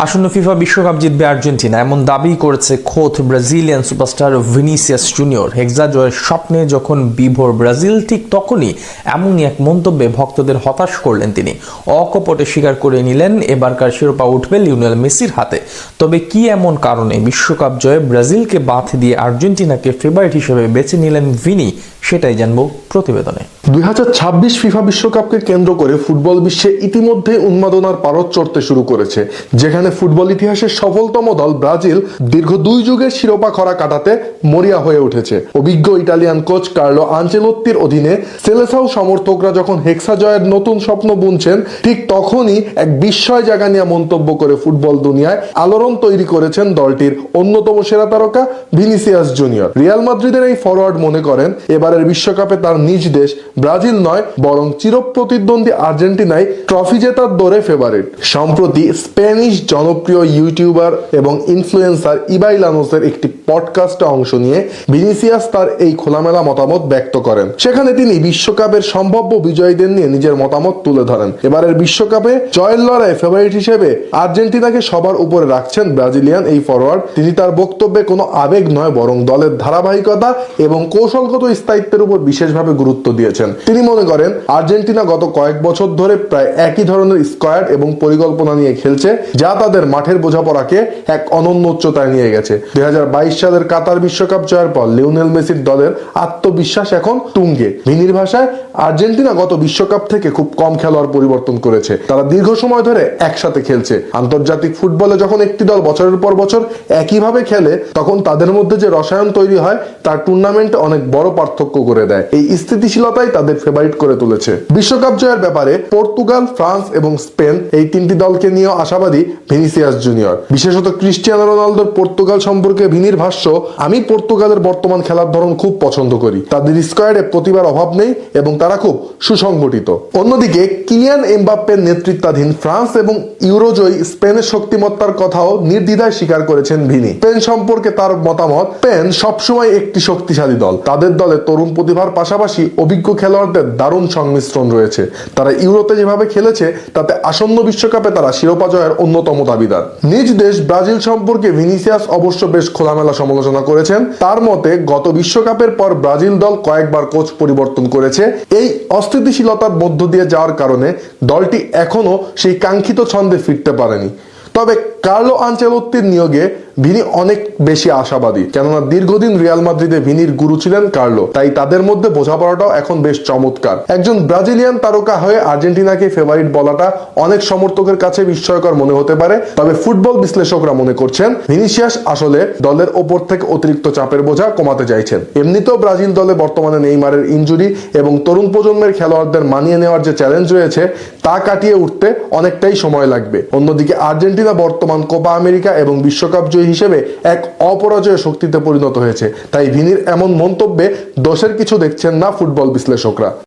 আসন্ন ফিফা বিশ্বকাপ জিতবে আর্জেন্টিনা, এমন দাবি করেছে খোদ ব্রাজিলিয়ান সুপারস্টার ভিনিসিয়াস জুনিয়র। হেক্সা জয়ের স্বপ্নে যখন বিভোর ব্রাজিল, ঠিক তখনই এমনই এক মন্তব্যে ভক্তদের হতাশ করলেন তিনি। অকপটে স্বীকার করে নিলেন এবারকার শিরোপা উঠবে লিওনেল মেসির হাতে। তবে কি এমন কারণে বিশ্বকাপ জয়ে ব্রাজিলকে বাদ দিয়ে আর্জেন্টিনাকে ফেভারিট হিসেবে বেছে নিলেন ভিনি, সেটাই জানবো প্রতিবেদনে। 2026 ফিফা বিশ্বকাপকে কেন্দ্র করে ফুটবল বিশ্বে ইতিমধ্যে উন্মাদনার পারদ চড়তে শুরু করেছে, যেখানে ফুটবল ইতিহাসের সফলতম দল ব্রাজিল দীর্ঘ 2 যুগের শিরোপা খরা কাটাতে মরিয়া হয়ে উঠেছে। অভিজ্ঞ ইটালিয়ান কোচ কার্লো আনচেলোত্তির অধীনে সেলেসাও সমর্থকরা যখন হেক্সা জয়ের নতুন স্বপ্ন বুনছেন, ঠিক তখনই এক বিস্ময় জাগা নিয়ে মন্তব্য করে ফুটবল দুনিয়ায় আলোড়ন তৈরি করেছেন দলটির অন্যতম সেরা তারকা ভিনিসিয়াস জুনিয়র। রিয়াল মাদ্রিদের এই ফরওয়ার্ড মনে করেন এবারের বিশ্বকাপে তার নিজ দেশ ব্রাজিল নয়, বরং চিরপ্রতিদ্বন্দ্বী আর্জেন্টিনাই ট্রফি জেতার দৌড়ে ফেভারিট। সম্প্রতি স্প্যানিশ জনপ্রিয় ইউটিউবার এবং ইনফ্লুয়েন্সার ইবাই লানোসের একটি পডকাস্টে অংশ নিয়ে ভিনিসিয়াস তার এই খোলামেলা মতামত ব্যক্ত করেন। সেখানে তিনি বিশ্বকাপের সম্ভাব্য বিজয়ীদের নিয়ে নিজের মতামত তুলে ধরেন। এবারের বিশ্বকাপে জয়ের লড়াই ফেভারিট হিসেবে আর্জেন্টিনাকে সবার উপরে রাখছেন ব্রাজিলিয়ান এই ফরওয়ার্ড। তিনি তার বক্তব্যে কোনো আবেগ নয়, বরং দলের ধারাবাহিকতা এবং কৌশলগত স্থায়িত্বের উপর বিশেষভাবে গুরুত্ব দিয়েছেন। তিনি মনে করেন আর্জেন্টিনা গত কয়েক বছর ধরে প্রায় একই ধরনের স্কোয়াড এবং পরিকল্পনা নিয়ে খেলছে, যা তাদের মাঠের বোঝাপড়াকে এক অনন্য উচ্চতায় নিয়ে গেছে। 2022 সালের কাতার বিশ্বকাপ জয়ের পর লিওনেল মেসির দলের আত্মবিশ্বাস এখন তুঙ্গে। ভিনির ভাষায়, আর্জেন্টিনা গত বিশ্বকাপ থেকে খুব কম খেলোয়াড় পরিবর্তন করেছে, তারা দীর্ঘ সময় ধরে একসাথে খেলছে। আন্তর্জাতিক ফুটবলে যখন একটি দল বছরের পর বছর একইভাবে খেলে, তখন তাদের মধ্যে যে রসায়ন তৈরি হয় তার টুর্নামেন্টে অনেক বড় পার্থক্য করে দেয়। এই স্থিতিশীলতাই তাদের ফেভারিট করে তুলেছে। বিশ্বকাপ জয়ের ব্যাপারে পর্তুগাল, ফ্রান্স এবং স্পেন এই 3টি দলকে নিয়েও আশাবাদী ভিনিসিয়াস জুনিয়র। বিশেষত ক্রিস্টিয়ানো রোনালদোর পর্তুগাল সম্পর্কে ভিনির ভাষ্য, আমি পর্তুগালের বর্তমান খেলার ধরন খুব পছন্দ করি, তাদের স্কোয়াডে প্রতিভার অভাব নেই এবং তারা খুব সুসংগঠিত। অন্যদিকে কিলিয়ান এমবাপ্পের নেতৃত্বাধীন ফ্রান্স এবং ইউরোজয়ী স্পেনের শক্তিমত্তার কথাও নির্দ্বিধায় স্বীকার করেছেন ভিনি। স্পেন সম্পর্কে তার মতামত, স্পেন সবসময় একটি শক্তিশালী দল, তাদের দলে তরুণ প্রতিভার পাশাপাশি অভিজ্ঞ খেলোয়াড়দের দারুণ সংমিশ্রণ রয়েছে। তারা ইউরোতে যেভাবে খেলেছে তাতে আসন্ন বিশ্বকাপে তারা শিরোপা জয়ের অন্যতম দাবিদার। নিজ দেশ ব্রাজিল সম্পর্কে ভিনিসিয়াস অবশ্য বেশ খোলামেলা সমালোচনা করেছেন। তার মতে, গত বিশ্বকাপের পর ব্রাজিল দল কয়েকবার কোচ পরিবর্তন করেছে। এই অস্থিতিশীলতার মধ্য দিয়ে যাওয়ার কারণে দলটি এখনো সেই কাঙ্ক্ষিত ছন্দে ফিরতে পারেনি। তবে কার্লো আনচেলোত্তির নিয়োগে ভিনি অনেক বেশি আশাবাদী, কেননা দীর্ঘদিন রিয়াল মাদ্রিদে ভিনির গুরু ছিলেন কার্লো, তাই তাদের মধ্যে বোঝাপড়াটাও এখন বেশ চমৎকার। একজন ব্রাজিলিয়ান তারকা হয়ে আর্জেন্টিনাকে ফেভারিট বলাটা অনেক সমর্থকের কাছে বিস্ময়কর মনে হতে পারে, তবে ফুটবল বিশ্লেষকরা মনে করছেন ভিনিসিয়াস আসলে দলের ওপর থেকে অতিরিক্ত চাপের বোঝা কমাতে চাইছেন। এমনিতেও ব্রাজিল দলে বর্তমানে নেইমারের ইনজুরি এবং তরুণ প্রজন্মের খেলোয়াড়দের মানিয়ে নেওয়ার যে চ্যালেঞ্জ রয়েছে তা কাটিয়ে উঠতে অনেকটাই সময় লাগবে। অন্যদিকে আর্জেন্টিনা বর্তমান কোপা আমেরিকা এবং বিশ্বকাপ জয়ী হিসেবে এক অপরাজয় শক্তিতে পরিণত হয়েছে, তাই ভিনির এমন মন্তব্যে দোষের কিছু দেখছেন না ফুটবল বিশ্লেষকরা।